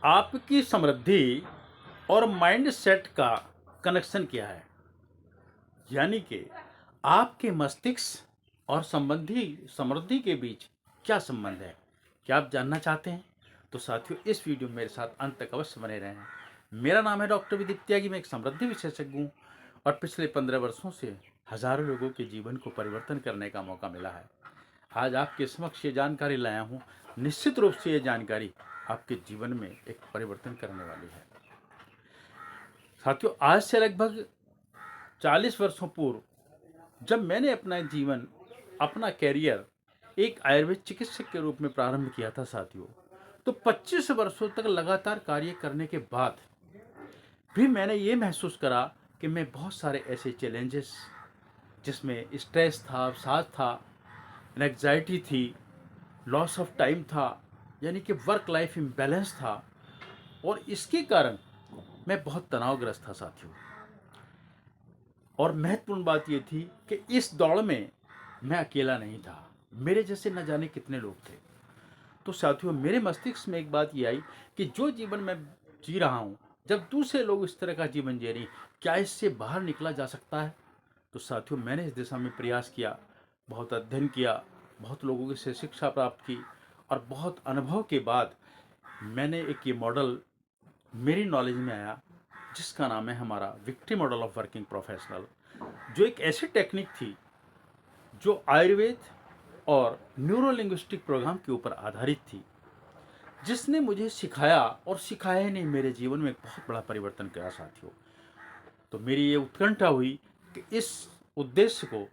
आपकी समृद्धि और माइंडसेट का कनेक्शन क्या है? यानी कि आपके मस्तिष्क और संबंधी समृद्धि के बीच क्या संबंध है? क्या आप जानना चाहते हैं? तो साथियों, इस वीडियो में मेरे साथ अंत तक अवश्य बने रहें। मेरा नाम है डॉक्टर विदित त्यागी। मैं एक समृद्धि विशेषज्ञ हूँ और पिछले 15 वर्षों से हजारों लोगों के जीवन को परिवर्तन करने का मौका मिला है। आज आपके समक्ष ये जानकारी लाया हूँ। निश्चित रूप से ये जानकारी आपके जीवन में एक परिवर्तन करने वाली है। साथियों, आज से लगभग 40 वर्षों पूर्व जब मैंने अपना जीवन, अपना कैरियर एक आयुर्वेद चिकित्सक के रूप में प्रारंभ किया था साथियों, तो 25 वर्षों तक लगातार कार्य करने के बाद भी मैंने ये महसूस करा कि मैं बहुत सारे ऐसे चैलेंजेस, जिसमें स्ट्रेस था, अवसाद था, एंग्जाइटी थी, लॉस ऑफ टाइम था, यानी कि वर्क लाइफ इम्बैलेंस था, और इसके कारण मैं बहुत तनावग्रस्त था साथियों। और महत्वपूर्ण बात यह थी कि इस दौड़ में मैं अकेला नहीं था, मेरे जैसे न जाने कितने लोग थे। तो साथियों, मेरे मस्तिष्क में एक बात ये आई कि जो जीवन मैं जी रहा हूँ, जब दूसरे लोग इस तरह का जीवन जी रहे हैं, क्या इससे बाहर निकला जा सकता है? तो साथियों, मैंने इस दिशा में प्रयास किया, बहुत अध्ययन किया, बहुत लोगों से शिक्षा प्राप्त की, और बहुत अनुभव के बाद मैंने एक ये मॉडल मेरी नॉलेज में आया, जिसका नाम है हमारा victory model of working professional, जो एक ऐसी टेक्निक थी जो आयुर्वेद और न्यूरो लिंग्विस्टिक प्रोग्राम के ऊपर आधारित थी, जिसने मुझे सिखाया और सिखाया ने मेरे जीवन में एक बहुत बड़ा परिवर्तन किया साथियों। तो मेरी ये उत्कंठा हुई कि इस उद्देश्य को,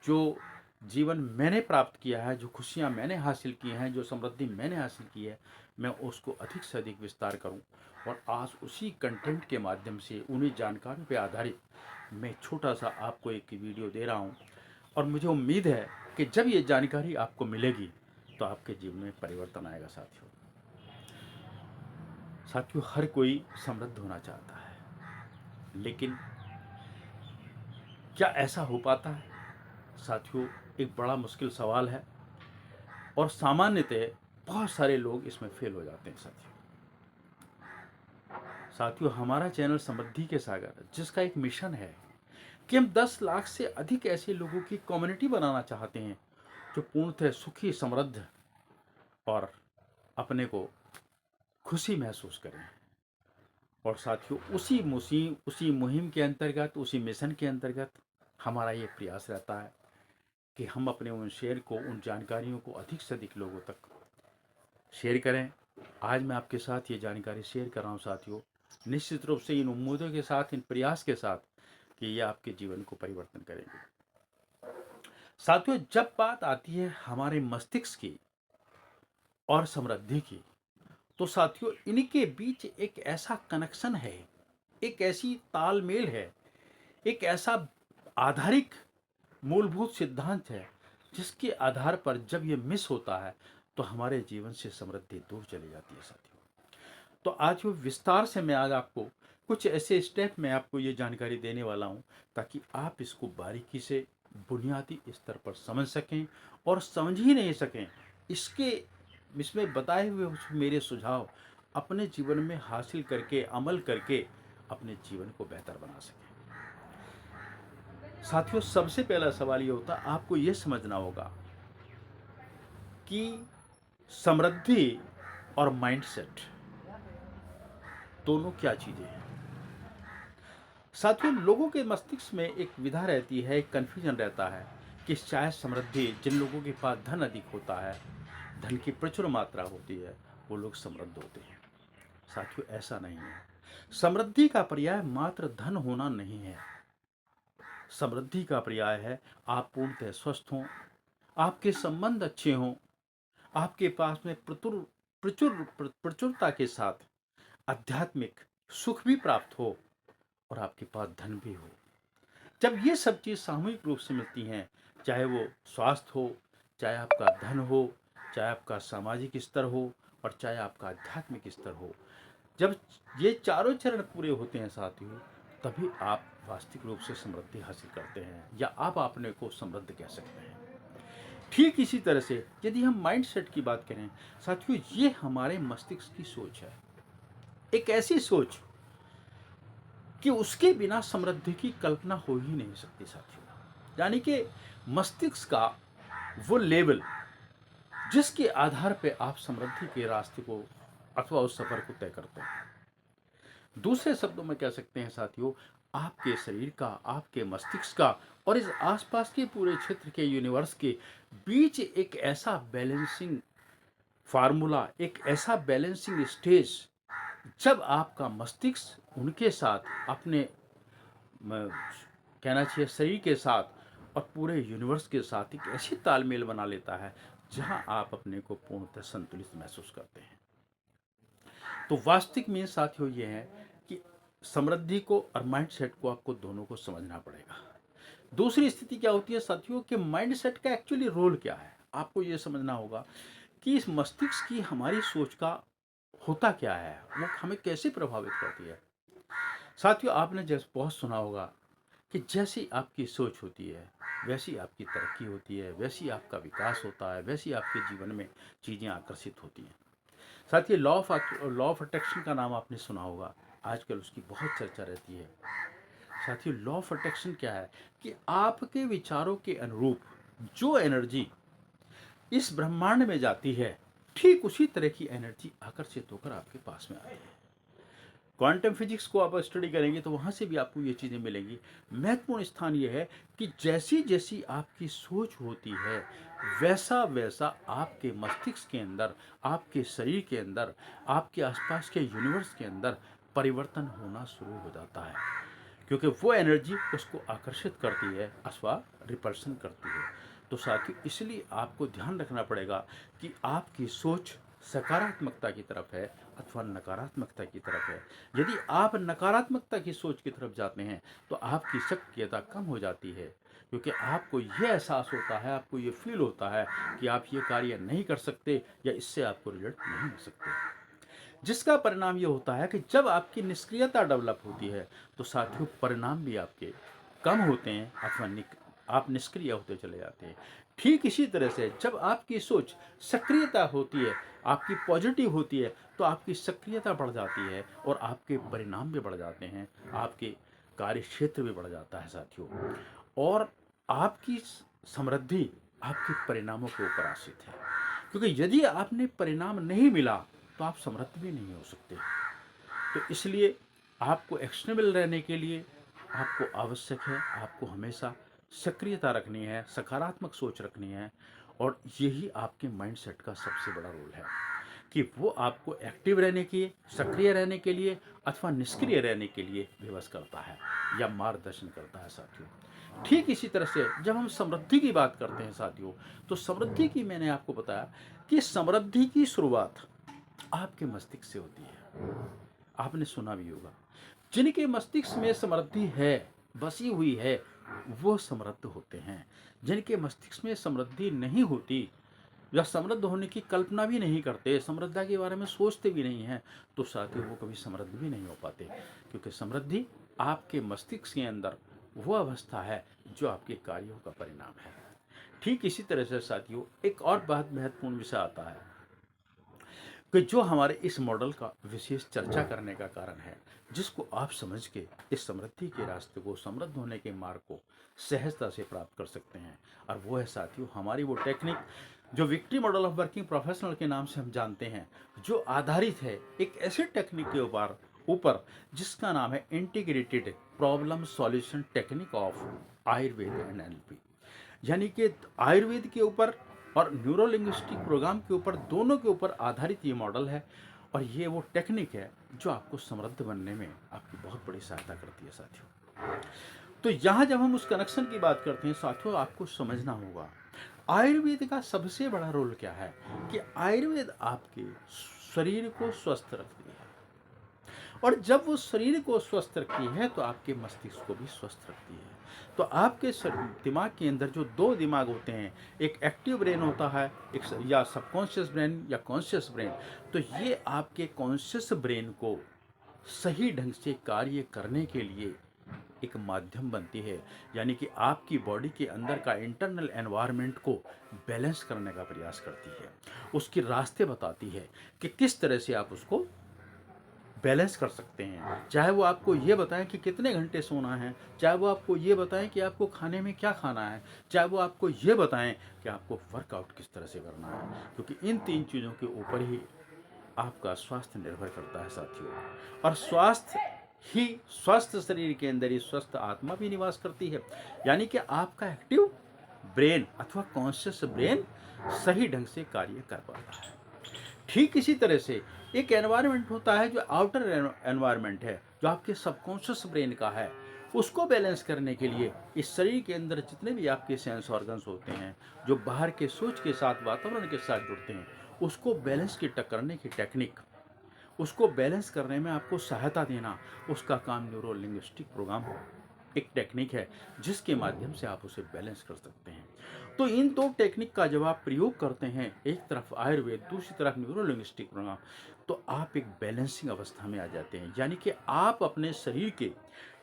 जो जीवन मैंने प्राप्त किया है, जो खुशियाँ मैंने हासिल की हैं, जो समृद्धि मैंने हासिल की है, मैं उसको अधिक से अधिक विस्तार करूं। और आज उसी कंटेंट के माध्यम से, उन्हीं जानकारियों पर आधारित मैं छोटा सा आपको एक वीडियो दे रहा हूं। और मुझे उम्मीद है कि जब ये जानकारी आपको मिलेगी तो आपके जीवन में परिवर्तन आएगा साथियों। साथियों, हर कोई समृद्ध होना चाहता है, लेकिन क्या ऐसा हो पाता है? साथियों, एक बड़ा मुश्किल सवाल है, और सामान्यतः बहुत सारे लोग इसमें फेल हो जाते हैं साथियों। साथियों, हमारा चैनल समृद्धि के सागर, जिसका एक मिशन है कि हम 10 लाख से अधिक ऐसे लोगों की कम्युनिटी बनाना चाहते हैं जो पूर्णतः सुखी, समृद्ध और अपने को खुशी महसूस करें। और साथियों, उसी मुहिम के अंतर्गत, उसी मिशन के अंतर्गत हमारा ये प्रयास रहता है कि हम अपने उन शेयर को, उन जानकारियों को अधिक से अधिक लोगों तक शेयर करें। आज मैं आपके साथ ये जानकारी शेयर कर रहा हूँ साथियों, निश्चित रूप से इन उम्मीदों के साथ, इन प्रयास के साथ कि ये आपके जीवन को परिवर्तन करेंगे। साथियों, जब बात आती है हमारे मस्तिष्क की और समृद्धि की, तो साथियों, इनके बीच एक ऐसा कनेक्शन है, एक ऐसी तालमेल है, एक ऐसा आधारिक मूलभूत सिद्धांत है, जिसके आधार पर जब ये मिस होता है तो हमारे जीवन से समृद्धि दूर चली जाती है साथियों। तो आज वो विस्तार से मैं आज आपको कुछ ऐसे स्टेप में आपको ये जानकारी देने वाला हूँ, ताकि आप इसको बारीकी से, बुनियादी स्तर पर समझ सकें, और समझ ही नहीं सकें, इसमें बताए हुए मेरे सुझाव अपने जीवन में हासिल करके, अमल करके अपने जीवन को बेहतर बना सकें। साथियों, सबसे पहला सवाल ये होता है, आपको ये समझना होगा कि समृद्धि और माइंडसेट दोनों क्या चीजें हैं। साथियों, लोगों के मस्तिष्क में एक विधा रहती है, एक कन्फ्यूजन रहता है कि शायद समृद्धि, जिन लोगों के पास धन अधिक होता है, धन की प्रचुर मात्रा होती है, वो लोग समृद्ध होते हैं। साथियों, ऐसा नहीं है। समृद्धि का पर्याय मात्र धन होना नहीं है। समृद्धि का पर्याय है आप पूर्णतः स्वस्थ हों, आपके संबंध अच्छे हों, आपके पास में प्रचुरता के साथ आध्यात्मिक सुख भी प्राप्त हो, और आपके पास धन भी हो। जब ये सब चीज़ सामूहिक रूप से मिलती हैं, चाहे वो स्वास्थ्य हो, चाहे आपका धन हो, चाहे आपका सामाजिक स्तर हो, और चाहे आपका आध्यात्मिक स्तर हो, जब ये चारों चरण पूरे होते हैं साथियों, तभी आप वास्तविक रूप से समृद्धि हासिल करते हैं, या आप अपने को समृद्ध कह सकते हैं। ठीक इसी तरह से यदि हम माइंड सेट की बात करें साथियों, ये हमारे मस्तिष्क की सोच है, एक ऐसी सोच कि उसके बिना समृद्धि की कल्पना हो ही नहीं सकती साथियों। यानी कि मस्तिष्क का वो लेवल जिसके आधार पे आप समृद्धि के रास्ते को अथवा उस सफर को तय करते हैं। दूसरे शब्दों में कह सकते हैं साथियों, आपके शरीर का, आपके मस्तिष्क का और इस आसपास के पूरे क्षेत्र के यूनिवर्स के बीच एक ऐसा बैलेंसिंग फार्मूला, एक ऐसा बैलेंसिंग स्टेज, जब आपका मस्तिष्क उनके साथ अपने कहना चाहिए शरीर के साथ और पूरे यूनिवर्स के साथ एक ऐसी तालमेल बना लेता है जहां आप अपने को पूर्णतः संतुलित महसूस करते हैं। तो वास्तविक में साथियों ये है कि समृद्धि को और माइंड सेट को आपको दोनों को समझना पड़ेगा। दूसरी स्थिति क्या होती है साथियों कि माइंड सेट का एक्चुअली रोल क्या है। आपको ये समझना होगा कि इस मस्तिष्क की हमारी सोच का होता क्या है, वो हमें कैसे प्रभावित करती है। साथियों आपने जैसे बहुत सुना होगा कि जैसी आपकी सोच होती है वैसी आपकी तरक्की होती है, वैसी आपका विकास होता है, वैसी आपके जीवन में चीज़ें आकर्षित होती हैं। साथियों लॉ ऑफ अट्रैक्शन का नाम आपने सुना होगा, आजकल उसकी बहुत चर्चा रहती है। साथियों लॉ ऑफ अट्रैक्शन क्या है कि आपके विचारों के अनुरूप जो एनर्जी इस ब्रह्मांड में जाती है, ठीक उसी तरह की एनर्जी आकर्षित होकर आपके पास में आती है। क्वांटम फिजिक्स को आप स्टडी करेंगे तो वहाँ से भी आपको ये चीज़ें मिलेंगी। महत्वपूर्ण स्थान ये है कि जैसी जैसी आपकी सोच होती है वैसा वैसा आपके मस्तिष्क के अंदर, आपके शरीर के अंदर, आपके आसपास के यूनिवर्स के अंदर परिवर्तन होना शुरू हो जाता है, क्योंकि वो एनर्जी उसको आकर्षित करती है अथवा रिपल्सन करती है। तो साथियों इसलिए आपको ध्यान रखना पड़ेगा कि आपकी सोच सकारात्मकता की तरफ है अथवा नकारात्मकता की तरफ है। यदि आप नकारात्मकता की सोच की तरफ जाते हैं तो आपकी सक्रियता कम हो जाती है, क्योंकि आपको ये एहसास होता है, आपको ये फील होता है कि आप ये कार्य नहीं कर सकते या इससे आपको रिजल्ट नहीं मिल सकते। जिसका परिणाम ये होता है कि जब आपकी निष्क्रियता डेवलप होती है तो साथियों परिणाम भी आपके कम होते हैं अथवा आप निष्क्रिय होते चले जाते हैं। ठीक इसी तरह से जब आपकी सोच सक्रियता होती है, आपकी पॉजिटिव होती है, तो आपकी सक्रियता बढ़ जाती है और आपके परिणाम भी बढ़ जाते हैं, आपके कार्य क्षेत्र भी बढ़ जाता है साथियों। और आपकी समृद्धि आपके परिणामों के ऊपर आश्रित है, क्योंकि यदि आपने परिणाम नहीं मिला तो आप समृद्ध भी नहीं हो सकते। तो इसलिए आपको एक्शनेबल रहने के लिए आपको आवश्यक है, आपको हमेशा सक्रियता रखनी है, सकारात्मक सोच रखनी है। और यही आपके माइंडसेट का सबसे बड़ा रोल है कि वो आपको एक्टिव रहने के, सक्रिय रहने के लिए अथवा निष्क्रिय रहने के लिए विवश करता है या मार्गदर्शन करता है साथियों। ठीक इसी तरह से जब हम समृद्धि की बात करते हैं साथियों, तो समृद्धि की मैंने आपको बताया कि समृद्धि की शुरुआत आपके मस्तिष्क से होती है। आपने सुना भी होगा, जिनके मस्तिष्क में समृद्धि है, बसी हुई है, वो समृद्ध होते हैं। जिनके मस्तिष्क में समृद्धि नहीं होती या समृद्ध होने की कल्पना भी नहीं करते, समृद्धता के बारे में सोचते भी नहीं हैं, तो साथियों वो कभी समृद्ध भी नहीं हो पाते, क्योंकि समृद्धि आपके मस्तिष्क के अंदर वो अवस्था है जो आपके कार्यों का परिणाम है। ठीक इसी तरह से साथियों एक और बहुत महत्वपूर्ण विषय आता है कि जो हमारे इस मॉडल का विशेष चर्चा करने का कारण है, जिसको आप समझ के इस समृद्धि के रास्ते को, समृद्ध होने के मार्ग को सहजता से प्राप्त कर सकते हैं। और वो है साथियों हमारी वो टेक्निक जो victory model of working professional के नाम से हम जानते हैं, जो आधारित है एक ऐसे टेक्निक के ऊपर जिसका नाम है integrated problem solution technique of Ayurveda and NLP. यानी कि आयुर्वेद के ऊपर और न्यूरो लिंग्विस्टिक प्रोग्राम के ऊपर, दोनों के ऊपर आधारित ये मॉडल है। और ये वो टेक्निक है जो आपको समृद्ध बनने में आपकी बहुत बड़ी सहायता करती है साथियों। तो यहाँ जब हम उस कनेक्शन की बात करते हैं साथियों, आपको समझना होगा आयुर्वेद का सबसे बड़ा रोल क्या है कि आयुर्वेद आपके शरीर को स्वस्थ रखती है, और जब वो शरीर को स्वस्थ रखती है तो आपके मस्तिष्क को भी स्वस्थ रखती है। तो आपके दिमाग के अंदर जो दो दिमाग होते हैं, एक एक्टिव ब्रेन होता है, एक या सबकॉन्शियस ब्रेन या कॉन्शियस ब्रेन। तो ये आपके कॉन्शियस ब्रेन को सही ढंग से कार्य करने के लिए एक माध्यम बनती है, यानी कि आपकी बॉडी के अंदर का इंटरनल एनवायरनमेंट को बैलेंस करने का प्रयास करती है, उसके रास्ते बताती है कि किस तरह से आप उसको बैलेंस कर सकते हैं। चाहे वो आपको ये बताएं कि कितने घंटे सोना है, चाहे वो आपको ये बताएं कि आपको खाने में क्या खाना है, चाहे वो आपको ये बताएं कि आपको वर्कआउट किस तरह से करना है, क्योंकि इन 3 चीज़ों के ऊपर ही आपका स्वास्थ्य निर्भर करता है साथियों। और स्वस्थ शरीर के अंदर ही स्वस्थ आत्मा भी निवास करती है, यानी कि आपका एक्टिव ब्रेन अथवा कॉन्शियस ब्रेन सही ढंग से कार्य कर पाता है। ठीक इसी तरह से एक एनवायरनमेंट होता है जो आउटर एनवायरनमेंट है, जो आपके सबकॉन्शियस ब्रेन का है। उसको बैलेंस करने के लिए इस शरीर के अंदर जितने भी आपके सेंस ऑर्गन्स होते हैं, जो बाहर के सोच के साथ वातावरण के साथ जुड़ते हैं, उसको बैलेंस की करने की टेक्निक, उसको बैलेंस करने में आपको सहायता देना, उसका काम न्यूरो लिंग्विस्टिक प्रोग्राम एक टेक्निक है जिसके माध्यम से आप उसे बैलेंस कर सकते हैं। तो इन 2 टेक्निक का जब आप प्रयोग करते हैं, एक तरफ आयुर्वेद, दूसरी तरफ न्यूरो लिंग्विस्टिक प्रोग्राम, तो आप एक बैलेंसिंग अवस्था में आ जाते हैं, यानी कि आप अपने शरीर के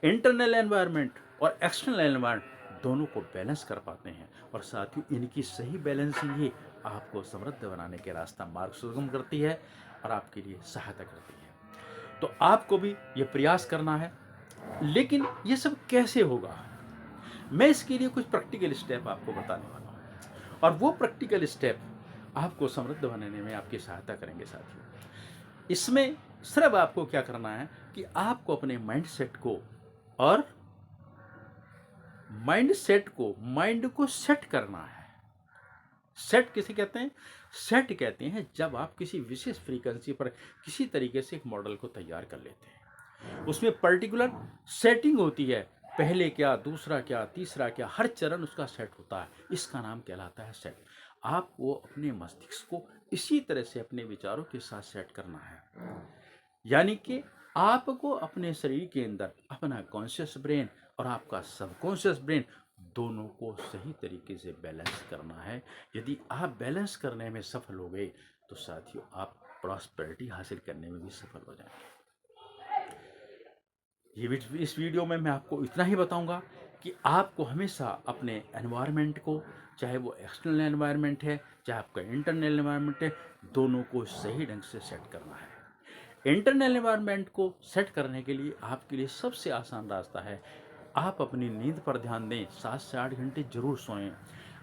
इंटरनल एनवायरनमेंट और एक्सटर्नल एनवायरनमेंट दोनों को बैलेंस कर पाते हैं। और साथ ही इनकी सही बैलेंसिंग ही आपको समृद्ध बनाने के रास्ता मार्ग सुगम करती है और आपके लिए सहायता करती है। तो आपको भी ये प्रयास करना है। लेकिन ये सब कैसे होगा? मैं इसके लिए कुछ प्रैक्टिकल स्टेप आपको बताने वाला हूँ, और वो प्रैक्टिकल स्टेप आपको समृद्ध बनाने में आपकी सहायता करेंगे साथियों। इसमें सिर्फ आपको क्या करना है कि आपको अपने माइंड को सेट करना है। सेट किसे कहते हैं? सेट कहते हैं जब आप किसी विशेष फ्रीक्वेंसी पर किसी तरीके से एक मॉडल को तैयार कर लेते हैं। उसमें पर्टिकुलर सेटिंग होती है, पहले क्या, दूसरा क्या, तीसरा क्या, हर चरण उसका सेट होता है। इसका नाम कहलाता है सेट। आपको अपने मस्तिष्क को इसी तरह से अपने विचारों के साथ सेट करना है, यानी कि आपको अपने शरीर के अंदर अपना कॉन्शियस ब्रेन और आपका सबकॉन्शियस ब्रेन दोनों को सही तरीके से बैलेंस करना है। यदि आप बैलेंस करने में सफल हो गए तो साथियों आप प्रॉस्पेरिटी हासिल करने में भी सफल हो जाएंगे। इस वीडियो में मैं आपको इतना ही बताऊंगा कि आपको हमेशा अपने एनवायरनमेंट को, चाहे वो एक्सटर्नल एनवायरनमेंट है चाहे आपका इंटरनल एनवायरनमेंट है, दोनों को सही ढंग से सेट करना है। इंटरनल एनवायरनमेंट को सेट करने के लिए आपके लिए सबसे आसान रास्ता है, आप अपनी नींद पर ध्यान दें, 7 से 8 घंटे जरूर सोएं।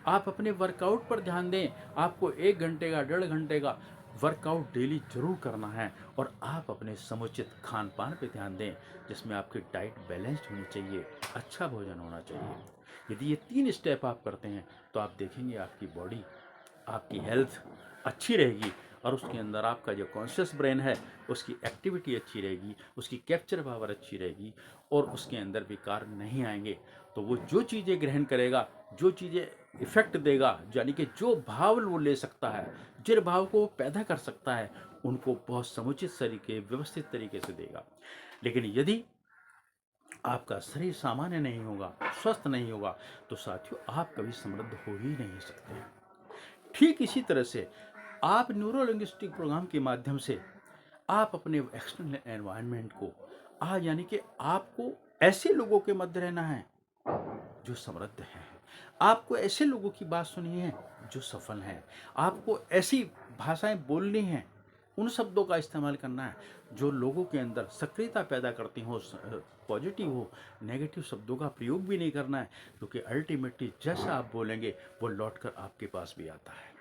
आप अपने वर्कआउट पर ध्यान दें, आपको 1 घंटे का 1.5 घंटे का वर्कआउट डेली जरूर करना है। और आप अपने समुचित खान पान पर ध्यान दें, जिसमें आपकी डाइट बैलेंस्ड होनी चाहिए, अच्छा भोजन होना चाहिए। यदि ये 3 स्टेप आप करते हैं तो आप देखेंगे आपकी बॉडी, आपकी हेल्थ अच्छी रहेगी और उसके अंदर आपका जो कॉन्शियस ब्रेन है उसकी एक्टिविटी अच्छी रहेगी, उसकी कैप्चर पावर अच्छी रहेगी और उसके अंदर विकार नहीं आएंगे। तो वो जो चीज़ें ग्रहण करेगा, जो चीज़ें इफेक्ट देगा, यानी कि जो भाव वो ले सकता है, जिन भाव को वो पैदा कर सकता है, उनको बहुत समुचित तरीके, व्यवस्थित तरीके से देगा। लेकिन यदि आपका शरीर सामान्य नहीं होगा, स्वस्थ नहीं होगा, तो साथियों आप कभी समृद्ध हो ही नहीं सकते। ठीक इसी तरह से आप न्यूरो लिंग्विस्टिक प्रोग्राम के माध्यम से आप अपने एक्सटर्नल एनवायरनमेंट को यानी कि आपको ऐसे लोगों के मध्य रहना है जो समृद्ध हैं, आपको ऐसे लोगों की बात सुननी है जो सफल हैं, आपको ऐसी भाषाएं बोलनी हैं, उन शब्दों का इस्तेमाल करना है जो लोगों के अंदर सक्रियता पैदा करती हो, पॉजिटिव हो। नेगेटिव शब्दों का प्रयोग भी नहीं करना है, क्योंकि अल्टीमेटली जैसा आप बोलेंगे वो लौटकर आपके पास भी आता है।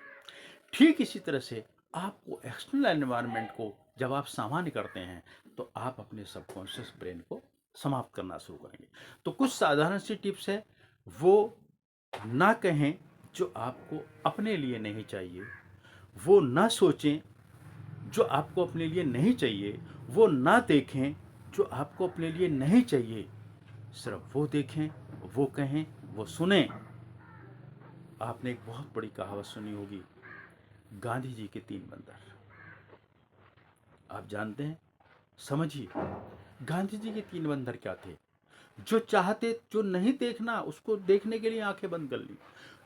ठीक इसी तरह से आपको एक्सटर्नल एनवायरनमेंट को जब आप सामान्य करते हैं तो आप अपने सबकॉन्शियस ब्रेन को समाप्त करना शुरू करेंगे। तो कुछ साधारण सी टिप्स है, वो ना कहें जो आपको अपने लिए नहीं चाहिए, वो ना सोचें जो आपको अपने लिए नहीं चाहिए, वो ना देखें जो आपको अपने लिए नहीं चाहिए, सिर्फ वो देखें, वो कहें, वो सुने। आपने एक बहुत बड़ी कहावत सुनी होगी, गांधी जी के 3 बंदर। आप जानते हैं? समझिए, गांधी जी के 3 बंदर क्या थे? जो नहीं देखना उसको देखने के लिए आंखें बंद कर ली,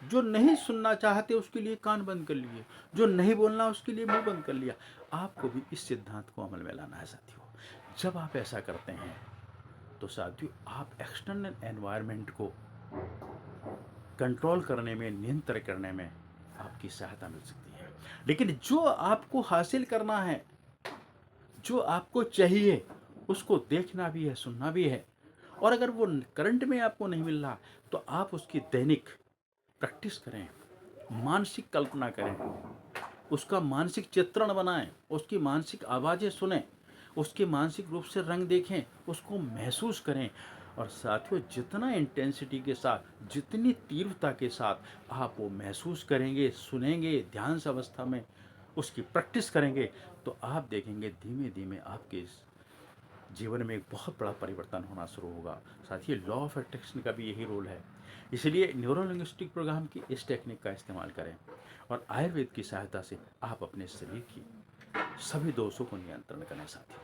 जो नहीं सुनना चाहते उसके लिए कान बंद कर लिए, जो नहीं बोलना उसके लिए मुंह बंद कर लिया। आपको भी इस सिद्धांत को अमल में लाना है साथियों। जब आप ऐसा करते हैं तो साथियों आप एक्सटर्नल एनवायरनमेंट को कंट्रोल करने में, नियंत्रण करने में आपकी सहायता मिल सकती है। लेकिन जो आपको हासिल करना है, जो आपको चाहिए, उसको देखना भी है, सुनना भी है। और अगर वो करंट में आपको नहीं मिल रहा तो आप उसकी दैनिक प्रैक्टिस करें, मानसिक कल्पना करें, उसका मानसिक चित्रण बनाएं, उसकी मानसिक आवाज़ें सुनें, उसके मानसिक रूप से रंग देखें, उसको महसूस करें। और साथियों जितना इंटेंसिटी के साथ, जितनी तीव्रता के साथ आप वो महसूस करेंगे, सुनेंगे, ध्यान से अवस्था में उसकी प्रैक्टिस करेंगे, तो आप देखेंगे धीमे धीमे आपके इस जीवन में एक बहुत बड़ा परिवर्तन होना शुरू होगा। साथ ही लॉ ऑफ अट्रैक्शन का भी यही रोल है। इसलिए न्यूरो लिंग्विस्टिक प्रोग्राम की इस टेक्निक का इस्तेमाल करें और आयुर्वेद की सहायता से आप अपने शरीर की सभी दोषों को नियंत्रण करें साथियों।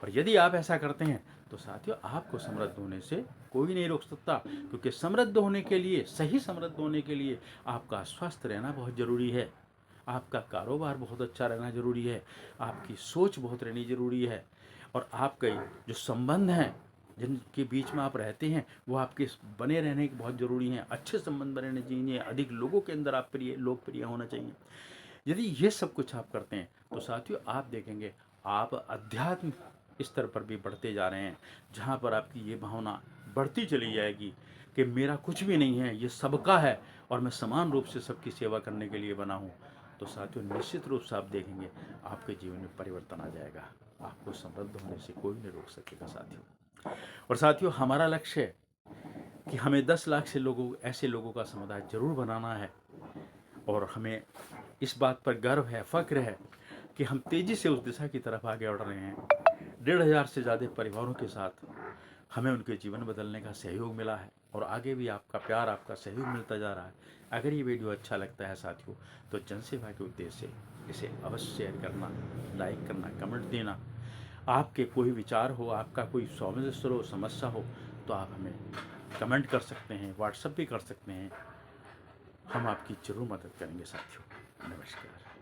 और यदि आप ऐसा करते हैं तो साथियों आपको समृद्ध होने से कोई नहीं रोक सकता, क्योंकि समृद्ध होने के लिए, सही समृद्ध होने के लिए आपका स्वस्थ रहना बहुत ज़रूरी है, आपका कारोबार बहुत अच्छा रहना ज़रूरी है, आपकी सोच बहुत रहनी ज़रूरी है, और आपके जो संबंध हैं जिनके बीच में आप रहते हैं वो आपके बने रहने के बहुत ज़रूरी हैं। अच्छे संबंध बने रहने चाहिए, अधिक लोगों के अंदर आप लोकप्रिय होना चाहिए। यदि ये सब कुछ आप करते हैं तो साथियों आप देखेंगे आप अध्यात्म स्तर पर भी बढ़ते जा रहे हैं, जहाँ पर आपकी ये भावना बढ़ती चली जाएगी कि मेरा कुछ भी नहीं है, ये सबका है और मैं समान रूप से सबकी सेवा करने के लिए बना हूँ। तो साथियों निश्चित रूप से आप देखेंगे आपके जीवन में परिवर्तन आ जाएगा। आपको समृद्ध होने से कोई नहीं रोक सकेगा साथियों। और साथियों हमारा लक्ष्य है कि हमें 10 लाख से ऐसे लोगों का समुदाय जरूर बनाना है, और हमें इस बात पर गर्व है, फक्र है कि हम तेजी से उस दिशा की तरफ आगे बढ़ रहे हैं। 1,500 से ज़्यादा परिवारों के साथ हमें उनके जीवन बदलने का सहयोग मिला है, और आगे भी आपका प्यार, आपका सहयोग मिलता जा रहा है। अगर ये वीडियो अच्छा लगता है साथियों तो जनसेवा के उद्देश्य से इसे अवश्य शेयर करना, लाइक करना, कमेंट देना। आपके कोई विचार हो, आपका कोई समस्या हो, तो आप हमें कमेंट कर सकते हैं, व्हाट्सएप भी कर सकते हैं। हम आपकी जरूर मदद करेंगे साथियों। नमस्कार।